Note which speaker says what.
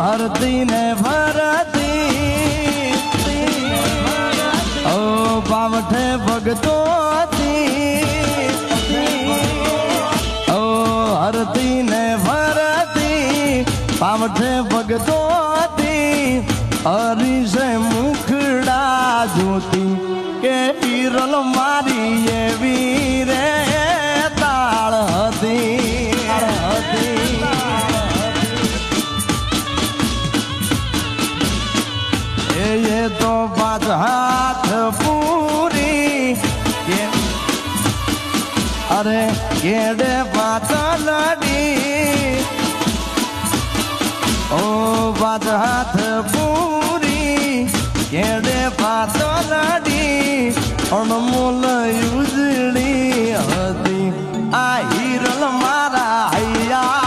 Speaker 1: હરતી ને ભરતી ઓ પાવઠે ભગતો ઓ હરતી ને ભરતી પાવઠે ભગતો હરીશે મુખડા જોતી કે હિરલ મારી એવી રે તાળ હતી એ તો પાંચ હાથ પૂરી અરે કેડે પાતલડી ઓ પાંચ હાથ પૂરી કેડે પાતલડી અણમોલ ઉજળી હતી આ હિરલ મારા હૈયા